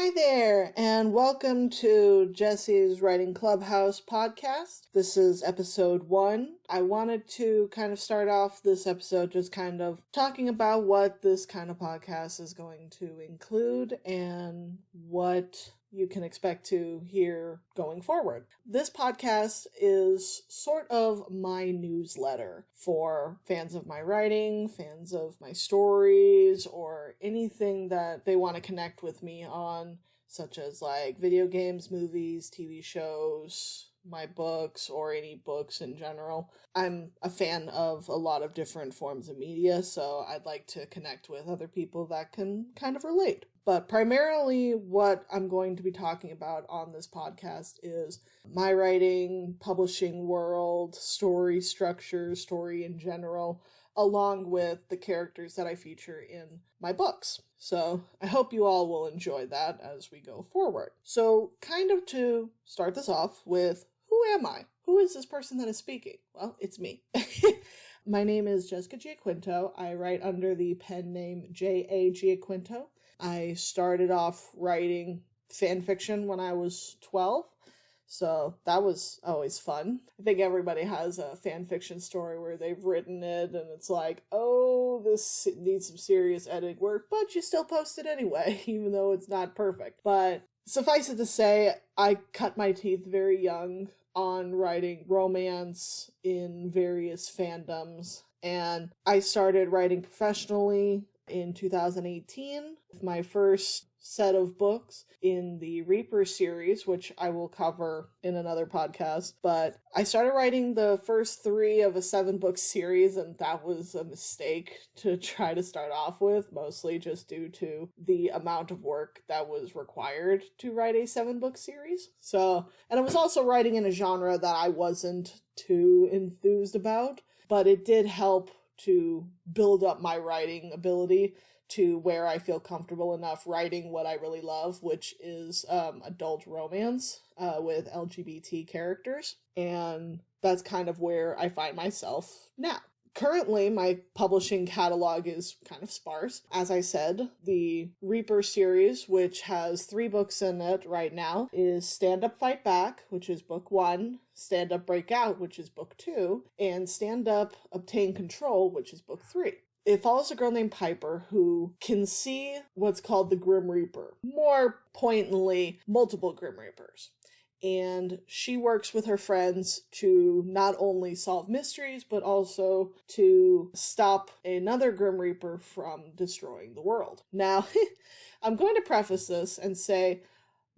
Hi there, and welcome to Jess's Writing Clubhouse podcast. This is episode 1. I wanted to kind of start off this episode just kind of talking about what this kind of podcast is going to include and what you can expect to hear going forward. This podcast is sort of my newsletter for fans of my writing, fans of my stories, or anything that they want to connect with me on, such as like video games, movies, TV shows, my books, or any books in general. I'm a fan of a lot of different forms of media, so I'd like to connect with other people that can kind of relate. But primarily what I'm going to be talking about on this podcast is my writing, publishing world, story structure, story in general, along with the characters that I feature in my books. So I hope you all will enjoy that as we go forward. So kind of to start this off with, who am I? Who is this person that is speaking? Well, it's me. My name is Jessica Giaquinto. I write under the pen name J.A. Giaquinto. I started off writing fan fiction when I was 12, so that was always fun. I think everybody has a fan fiction story where they've written it and it's like, oh, this needs some serious editing work, but you still post it anyway, even though it's not perfect. But suffice it to say, I cut my teeth very young on writing romance in various fandoms, and I started writing professionally in 2018 with my first set of books in the Reaper series, which I will cover in another podcast. But I started writing the first 3 of a 7-book series, and that was a mistake to try to start off with, mostly just due to the amount of work that was required to write a 7-book series. And I was also writing in a genre that I wasn't too enthused about, but it did help to build up my writing ability to where I feel comfortable enough writing what I really love, which is adult romance with LGBT characters. And that's kind of where I find myself now. Currently, my publishing catalog is kind of sparse. As I said, the Reaper series, which has 3 books in it right now, is Stand Up Fight Back, which is book 1, Stand Up Break Out, which is book 2, and Stand Up Obtain Control, which is book 3. It follows a girl named Piper who can see what's called the Grim Reaper. More pointedly, multiple Grim Reapers. And she works with her friends to not only solve mysteries, but also to stop another Grim Reaper from destroying the world. Now, I'm going to preface this and say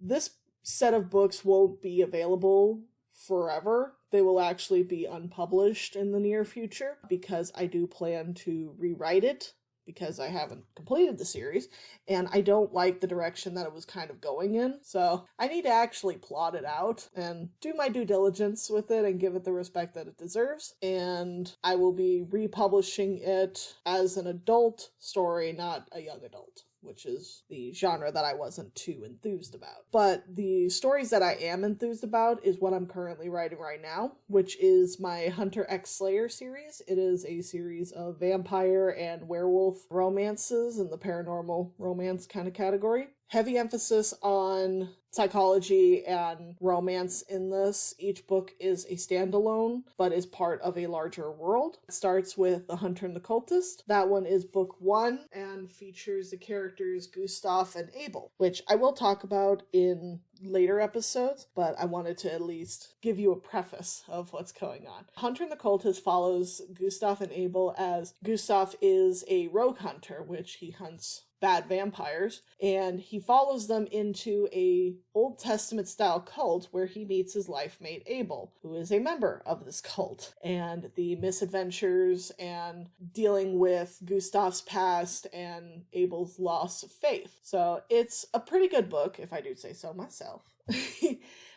this set of books won't be available forever. They will actually be unpublished in the near future because I do plan to rewrite it, because I haven't completed the series, and I don't like the direction that it was kind of going in. So I need to actually plot it out and do my due diligence with it and give it the respect that it deserves. And I will be republishing it as an adult story, not a young adult, which is the genre that I wasn't too enthused about. But the stories that I am enthused about is what I'm currently writing right now, which is my Hunter x Slayer series. It is a series of vampire and werewolf romances in the paranormal romance kind of category. Heavy emphasis on psychology and romance in this. Each book is a standalone, but is part of a larger world. It starts with The Hunter and the Cultist. That one is book 1 and features the characters Gustav and Abel, which I will talk about in later episodes, but I wanted to at least give you a preface of what's going on. Hunter and the Cultist follows Gustav and Abel as Gustav is a rogue hunter, which he hunts bad vampires, and he follows them into a Old Testament style cult where he meets his life mate Abel, who is a member of this cult, and the misadventures and dealing with Gustav's past and Abel's loss of faith. So it's a pretty good book, if I do say so myself.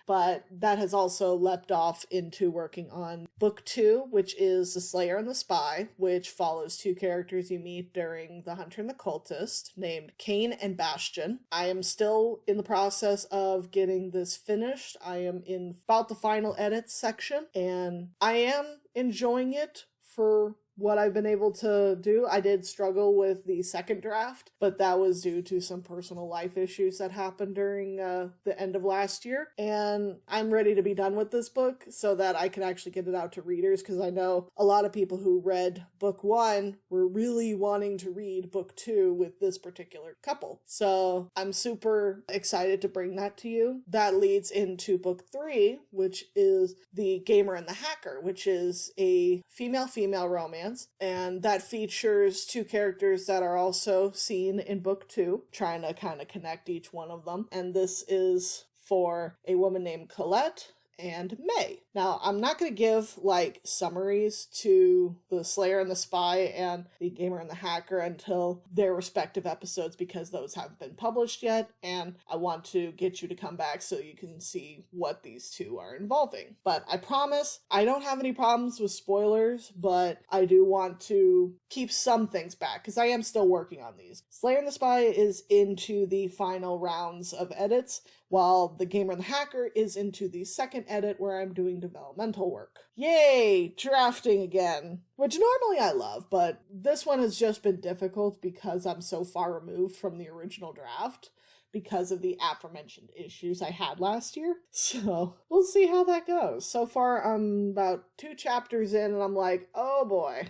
But that has also leapt off into working on book 2, which is The Slayer and the Spy, which follows 2 characters you meet during The Hunter and the Cultist, named Cain and Bastion. I am still in the process of getting this finished. I am in about the final edits section, and I am enjoying it for what I've been able to do. I did struggle with the second draft, but that was due to some personal life issues that happened during the end of last year. And I'm ready to be done with this book so that I can actually get it out to readers, because I know a lot of people who read book 1 were really wanting to read book 2 with this particular couple. So I'm super excited to bring that to you. That leads into book 3, which is The Gamer and the Hacker, which is a female-female romance, and that features 2 characters that are also seen in book 2, trying to kind of connect each one of them. And this is for a woman named Colette and May. Now, I'm not going to give like summaries to the Slayer and the Spy and the Gamer and the Hacker until their respective episodes, because those haven't been published yet, and I want to get you to come back so you can see what these 2 are involving. But I promise I don't have any problems with spoilers, but I do want to keep some things back because I am still working on these. Slayer and the Spy is into the final rounds of edits, while The Gamer and the Hacker is into the second edit where I'm doing developmental work. Yay! Drafting again! Which normally I love, but this one has just been difficult because I'm so far removed from the original draft because of the aforementioned issues I had last year. So we'll see how that goes. So far I'm about 2 chapters in and I'm like, oh boy.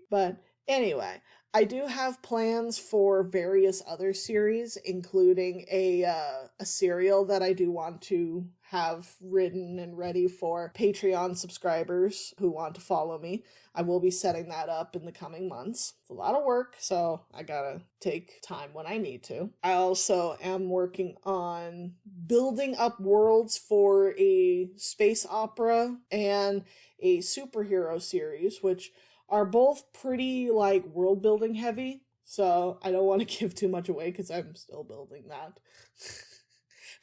But anyway, I do have plans for various other series, including a serial that I do want to have written and ready for Patreon subscribers who want to follow me. I will be setting that up in the coming months. It's a lot of work, so I gotta take time when I need to. I also am working on building up worlds for a space opera and a superhero series, which are both pretty, like, world-building heavy, so I don't want to give too much away because I'm still building that.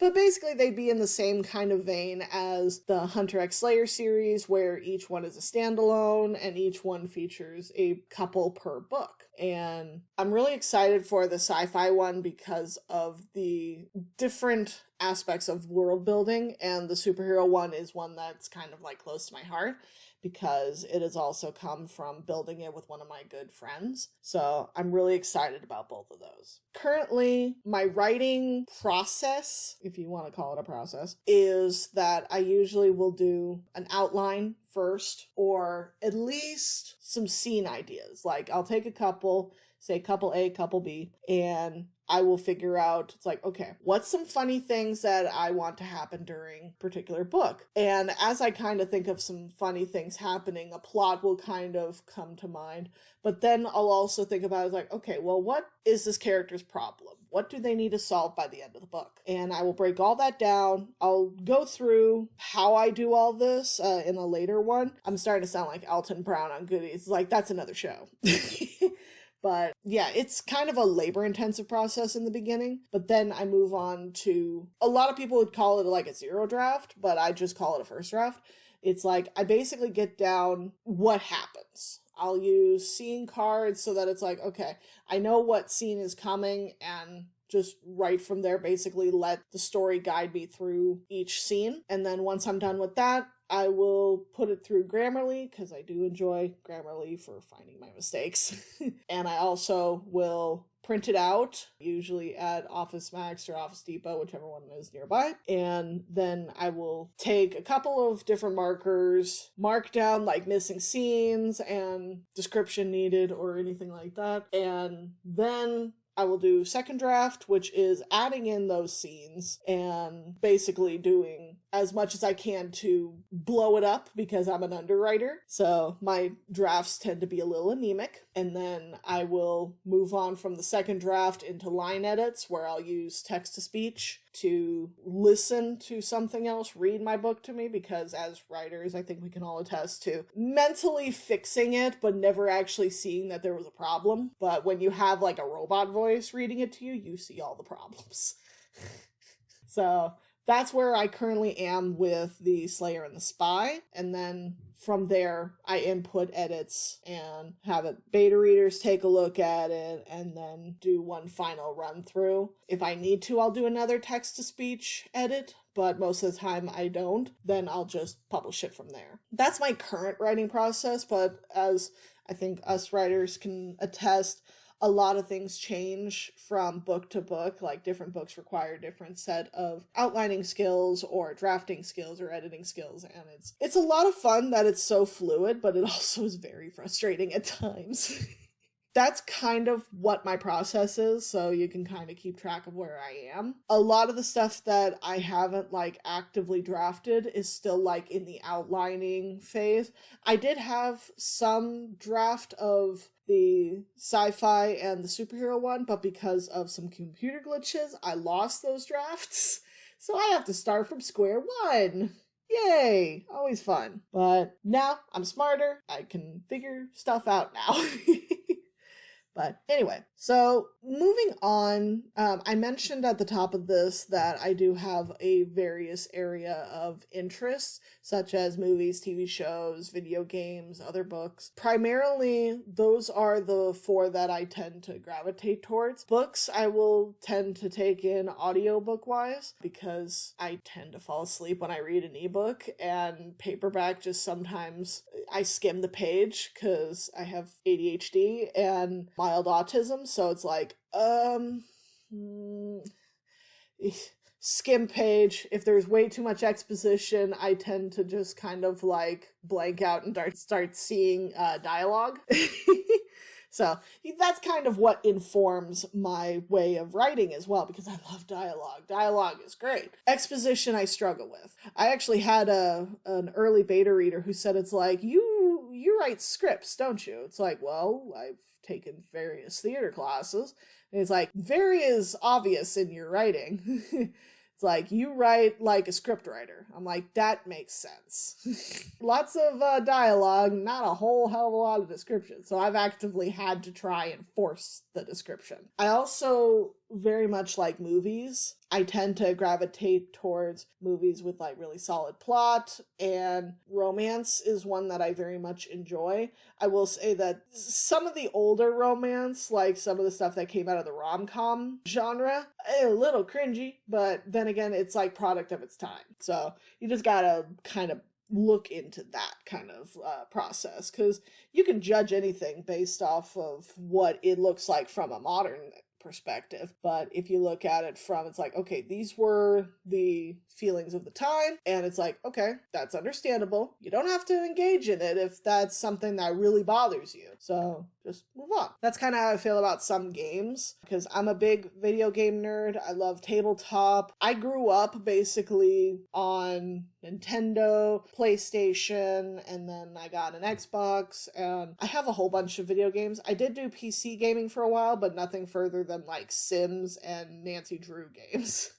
But basically, they'd be in the same kind of vein as the Hunter x Slayer series, where each one is a standalone, and each one features a couple per book. And I'm really excited for the sci-fi one because of the different aspects of world building, and the superhero one is one that's kind of, like, close to my heart, because it has also come from building it with one of my good friends. So I'm really excited about both of those. Currently, my writing process, if you want to call it a process, is that I usually will do an outline first, or at least some scene ideas. Like, I'll take a couple, say couple A, couple B, and I will figure out, it's like, okay, what's some funny things that I want to happen during a particular book? And as I kind of think of some funny things happening, a plot will kind of come to mind. But then I'll also think about it like, okay, well, what is this character's problem? What do they need to solve by the end of the book? And I will break all that down. I'll go through how I do all this in a later one. I'm starting to sound like Alton Brown on Goodies. Like, that's another show. But yeah, it's kind of a labor-intensive process in the beginning, but then I move on to, a lot of people would call it like a 0 draft, but I just call it a first draft. It's like, I basically get down what happens. I'll use scene cards so that it's like, okay, I know what scene is coming, and just right from there basically let the story guide me through each scene. And then once I'm done with that, I will put it through Grammarly, because I do enjoy Grammarly for finding my mistakes. And I also will print it out, usually at Office Max or Office Depot, whichever one is nearby. And then I will take a couple of different markers, mark down like missing scenes and description needed or anything like that. And then I will do second draft, which is adding in those scenes and basically doing as much as I can to blow it up, because I'm an underwriter. So my drafts tend to be a little anemic. And then I will move on from the second draft into line edits, where I'll use text-to-speech to listen to something else read my book to me, because as writers, I think we can all attest to mentally fixing it, but never actually seeing that there was a problem. But when you have like a robot voice reading it to you, you see all the problems. So that's where I currently am with the Slayer and the Spy. And then from there, I input edits and have it beta readers take a look at it, and then do one final run through. If I need to, I'll do another text-to-speech edit, but most of the time I don't, then I'll just publish it from there. That's my current writing process, but as I think us writers can attest, a lot of things change from book to book. Like different books require a different set of outlining skills or drafting skills or editing skills, and it's a lot of fun that it's so fluid, but it also is very frustrating at times. That's kind of what my process is, so you can kind of keep track of where I am. A lot of the stuff that I haven't like actively drafted is still like in the outlining phase. I did have some draft of the sci-fi and the superhero one, but because of some computer glitches, I lost those drafts. So I have to start from square one. Yay! Always fun. But now I'm smarter. I can figure stuff out now. But anyway, so moving on, I mentioned at the top of this that I do have a various area of interests, such as movies, TV shows, video games, other books. Primarily, those are the four that I tend to gravitate towards. Books, I will tend to take in audiobook-wise, because I tend to fall asleep when I read an ebook, and paperback just sometimes, I skim the page, because I have ADHD, and mild autism, so it's like, skim page. If there's way too much exposition, I tend to just kind of like blank out and start seeing dialogue. So that's kind of what informs my way of writing as well, because I love dialogue. Dialogue is great. Exposition I struggle with. I actually had an early beta reader who said it's like, you write scripts, don't you? It's like, well, I've taken various theater classes. And it's like, very is obvious in your writing. It's like, you write like a script writer. I'm like, that makes sense. Lots of dialogue, not a whole hell of a lot of description. So I've actively had to try and force the description. I also very much like movies. I tend to gravitate towards movies with like really solid plot, and romance is one that I very much enjoy. I will say that some of the older romance, like some of the stuff that came out of the rom-com genre, a little cringy, but then again, it's like product of its time. So you just gotta kind of look into that kind of process, because you can judge anything based off of what it looks like from a modern perspective. But if you look at it from, it's like, okay, these were the feelings of the time, and it's like, okay, that's understandable. You don't have to engage in it if that's something that really bothers you. So just move on. That's kind of how I feel about some games, because I'm a big video game nerd. I love tabletop. I grew up basically on Nintendo, PlayStation, and then I got an Xbox, and I have a whole bunch of video games. I did do PC gaming for a while, but nothing further than like Sims and Nancy Drew games.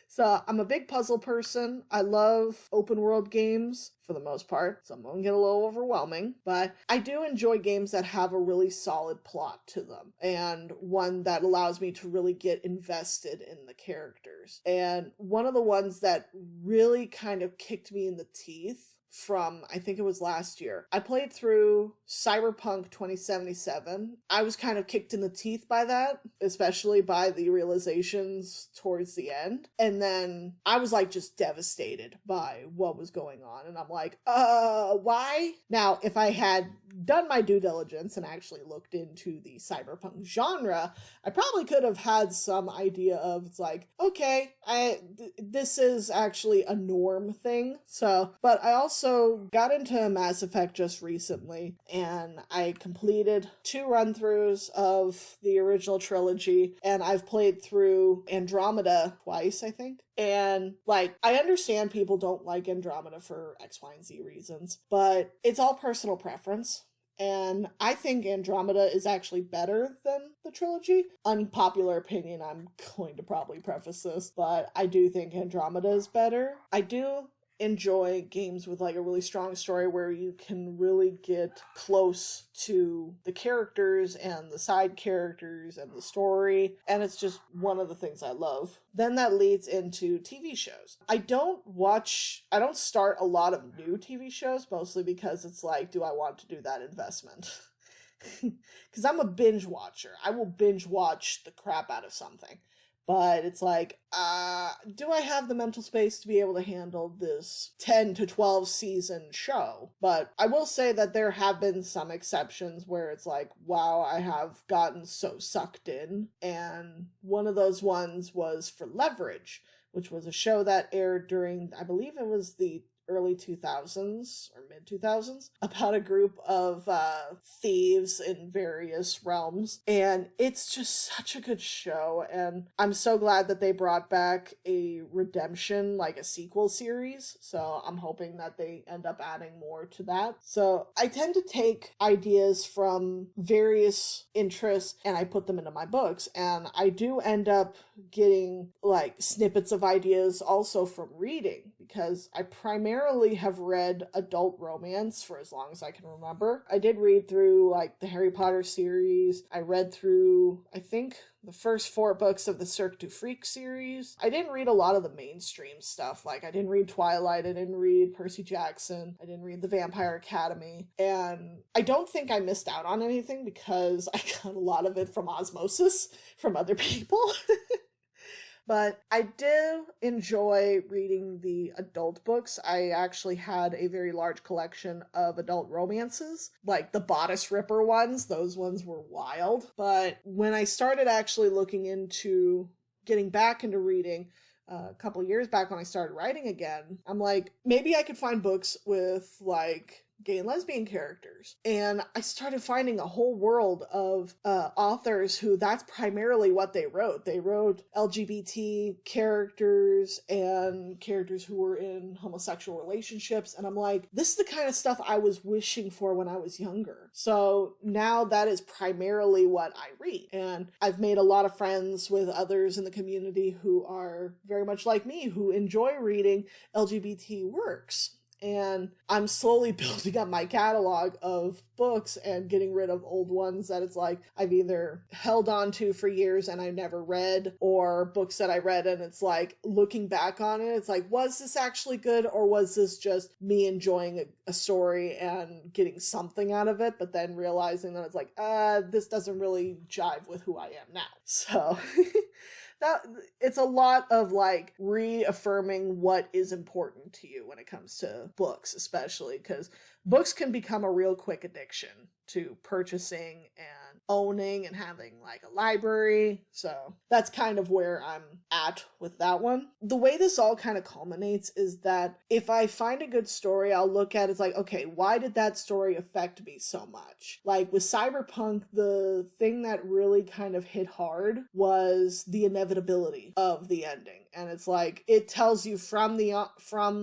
So I'm a big puzzle person. I love open world games for the most part. Some of them get a little overwhelming, but I do enjoy games that have a really solid plot to them, and one that allows me to really get invested in the characters. And one of the ones that really kind of kicked me in the teeth from, I think it was last year, I played through Cyberpunk 2077. I was kind of kicked in the teeth by that, especially by the realizations towards the end. And then I was like just devastated by what was going on. And I'm like, why? Now, if I had done my due diligence and actually looked into the cyberpunk genre, I probably could have had some idea of, it's like, okay, this is actually a norm thing. So, but I also got into Mass Effect just recently, and I completed 2 run-throughs of the original trilogy, and I've played through Andromeda twice, I think. And, like, I understand people don't like Andromeda for X, Y, and Z reasons, but it's all personal preference. And I think Andromeda is actually better than the trilogy. Unpopular opinion, I'm going to probably preface this, but I do think Andromeda is better. I do enjoy games with like a really strong story where you can really get close to the characters and the side characters and the story, and it's just one of the things I love. Then that leads into TV shows. I don't start a lot of new TV shows, mostly because it's like, do I want to do that investment? Because I'm a binge watcher. I will binge watch the crap out of something. but it's like, do I have the mental space to be able to handle this 10 to 12 season show? But I will say that there have been some exceptions where it's like, wow, I have gotten so sucked in. And one of those ones was for Leverage, which was a show that aired during, I believe it was the early 2000s or mid 2000s, about a group of thieves in various realms. And it's just such a good show. And I'm so glad that they brought back a redemption, like a sequel series. So I'm hoping that they end up adding more to that. So I tend to take ideas from various interests and I put them into my books. And I do end up getting like snippets of ideas also from reading, because I primarily have read adult romance for as long as I can remember. I did read through like the Harry Potter series. I read through, I think, the first 4 books of the Cirque du Freak series. I didn't read a lot of the mainstream stuff. Like, I didn't read Twilight, I didn't read Percy Jackson, I didn't read The Vampire Academy, and I don't think I missed out on anything because I got a lot of it from osmosis from other people. But I do enjoy reading the adult books. I actually had a very large collection of adult romances, like the Bodice Ripper ones. Those ones were wild. But when I started actually looking into getting back into reading, a couple years back when I started writing again, I'm like, maybe I could find books with like gay and lesbian characters. And I started finding a whole world of authors who that's primarily what they wrote. They wrote LGBT characters and characters who were in homosexual relationships. And I'm like, this is the kind of stuff I was wishing for when I was younger. So now that is primarily what I read. And I've made a lot of friends with others in the community who are very much like me, who enjoy reading LGBT works. And I'm slowly building up my catalog of books and getting rid of old ones that it's like I've either held on to for years and I never read, or books that I read and it's like looking back on it, it's like, was this actually good, or was this just me enjoying a story and getting something out of it, but then realizing that it's like, this doesn't really jive with who I am now. So that it's a lot of like reaffirming what is important to you when it comes to books, especially because books can become a real quick addiction to purchasing and owning and having like a library. So that's kind of where I'm at with that one. The way this all kind of culminates is that if I find a good story, I'll look at it's like, okay, why did that story affect me so much? Like with Cyberpunk, the thing that really kind of hit hard was the inevitability of the ending. And it's like, it tells you from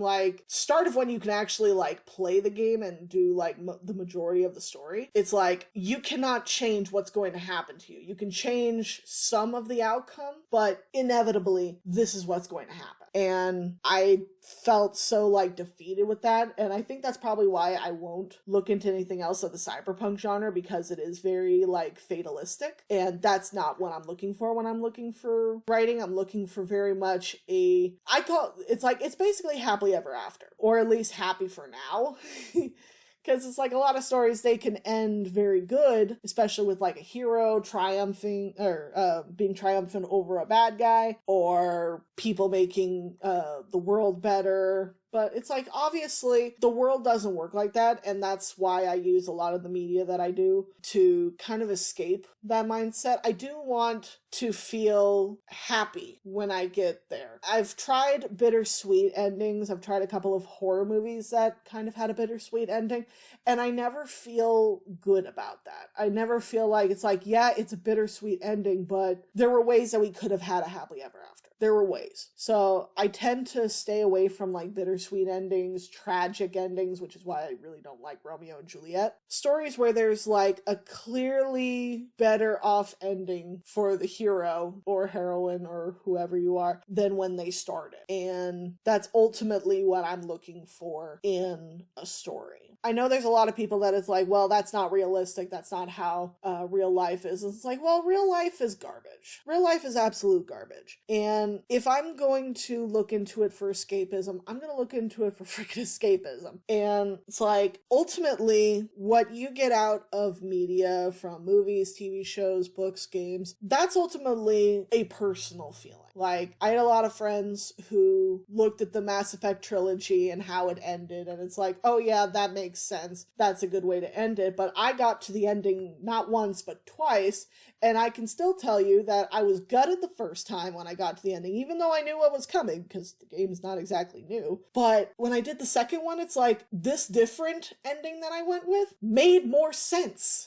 like start of when you can actually like play the game and do like the majority of the story. It's like, you cannot change what's going to happen to you. You can change some of the outcome, but inevitably this is what's going to happen. And I felt so like defeated with that. And I think that's probably why I won't look into anything else of the cyberpunk genre, because it is very like fatalistic. And that's not what I'm looking for when I'm looking for writing. I'm looking for very much it's basically happily ever after, or at least happy for now. Because it's like a lot of stories, they can end very good, especially with like a hero triumphing or being triumphant over a bad guy, or people making the world better. But it's like, obviously, the world doesn't work like that, and that's why I use a lot of the media that I do to kind of escape that mindset. I do want to feel happy when I get there. I've tried bittersweet endings. I've tried a couple of horror movies that kind of had a bittersweet ending, and I never feel good about that. I never feel like it's like, yeah, it's a bittersweet ending, but there were ways that we could have had a happily ever after. There were ways. So I tend to stay away from like bittersweet endings, tragic endings, which is why I really don't like Romeo and Juliet. Stories where there's like a clearly better off ending for the hero or heroine or whoever you are than when they started. And that's ultimately what I'm looking for in a story. I know there's a lot of people that it's like, well, that's not realistic. That's not how real life is. It's like, well, real life is garbage. Real life is absolute garbage. And And if I'm going to look into it for escapism, I'm going to look into it for freaking escapism. And it's like, ultimately, what you get out of media from movies, TV shows, books, games, that's ultimately a personal feeling. Like, I had a lot of friends who looked at the Mass Effect trilogy and how it ended, and it's like, oh yeah, that makes sense. That's a good way to end it. But I got to the ending not once, but twice, and I can still tell you that I was gutted the first time when I got to the ending, even though I knew what was coming, because the game's not exactly new. But when I did the second one, it's like, this different ending that I went with made more sense.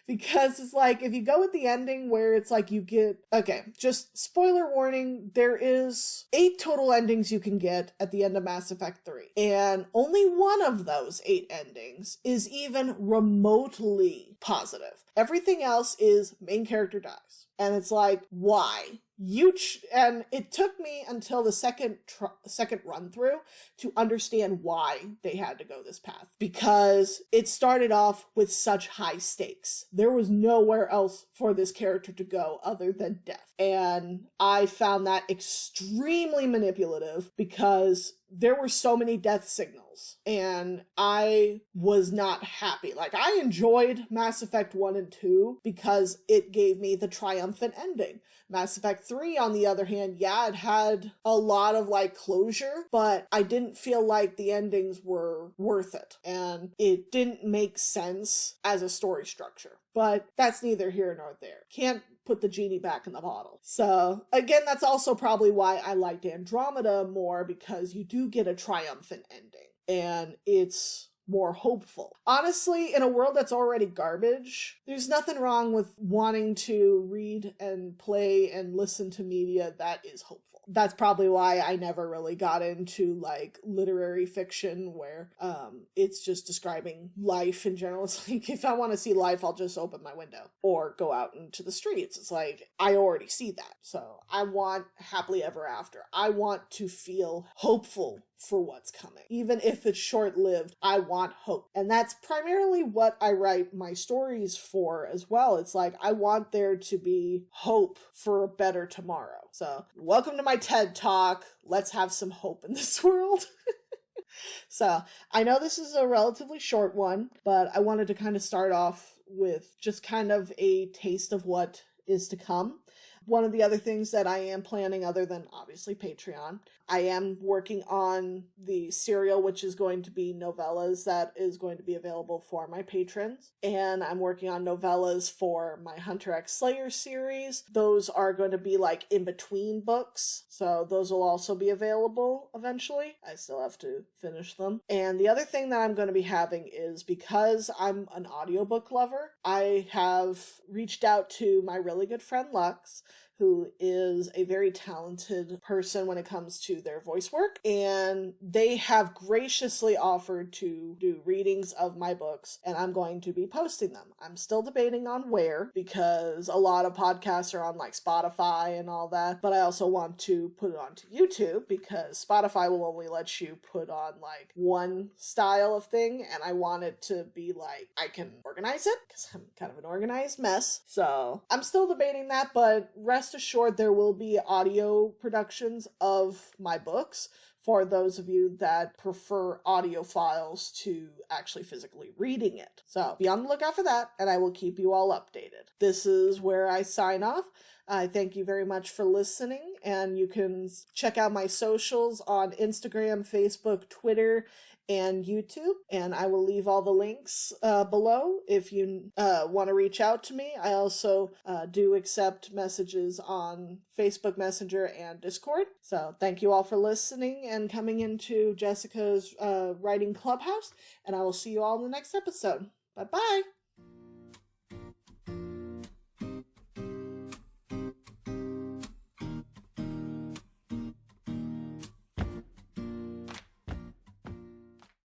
Because it's like, if you go with the ending where it's like you get... Okay, just spoiler warning, there is 8 total endings you can get at the end of Mass Effect 3. And only one of those 8 endings is even remotely positive. Everything else is main character dies. And it's like, why? And it took me until the second run through to understand why they had to go this path, because it started off with such high stakes. There was nowhere else for this character to go other than death. And I found that extremely manipulative because there were so many death signals and I was not happy. Like, I enjoyed Mass Effect 1 and 2 because it gave me the triumphant ending. Mass Effect 3, on the other hand, yeah, it had a lot of like closure, but I didn't feel like the endings were worth it. And it didn't make sense as a story structure. But that's neither here nor there. Can't put the genie back in the bottle. So again, that's also probably why I liked Andromeda more, because you do get a triumphant ending and it's more hopeful. Honestly, in a world that's already garbage, there's nothing wrong with wanting to read and play and listen to media that is hopeful. That's probably why I never really got into like literary fiction where it's just describing life in general. It's like, if I want to see life, I'll just open my window or go out into the streets. It's like, I already see that. So I want happily ever after. I want to feel hopeful for what's coming. Even if it's short-lived, I want hope. And that's primarily what I write my stories for as well. It's like, I want there to be hope for a better tomorrow. So, welcome to my TED Talk. Let's have some hope in this world. So, I know this is a relatively short one, but I wanted to kind of start off with just kind of a taste of what is to come. One of the other things that I am planning, other than obviously Patreon, I am working on the serial, which is going to be novellas that is going to be available for my patrons. And I'm working on novellas for my Hunter X Slayer series. Those are going to be like in between books. So those will also be available eventually. I still have to finish them. And the other thing that I'm going to be having is, because I'm an audiobook lover, I have reached out to my really good friend Lux, who is a very talented person when it comes to their voice work, and they have graciously offered to do readings of my books, and I'm going to be posting them. I'm still debating on where, because a lot of podcasts are on like Spotify and all that, but I also want to put it onto YouTube, because Spotify will only let you put on like one style of thing, and I want it to be like, I can organize it, because I'm kind of an organized mess. So I'm still debating that, but rest assured there will be audio productions of my books for those of you that prefer audio files to actually physically reading it. So be on the lookout for that, and I will keep you all updated. This is where I sign off. I thank you very much for listening, and you can check out my socials on Instagram, Facebook, Twitter, and YouTube, and I will leave all the links below if you want to reach out to me. I also do accept messages on Facebook Messenger and Discord. So thank you all for listening and coming into Jessica's Writing Clubhouse, and I will see you all in the next episode. Bye-bye!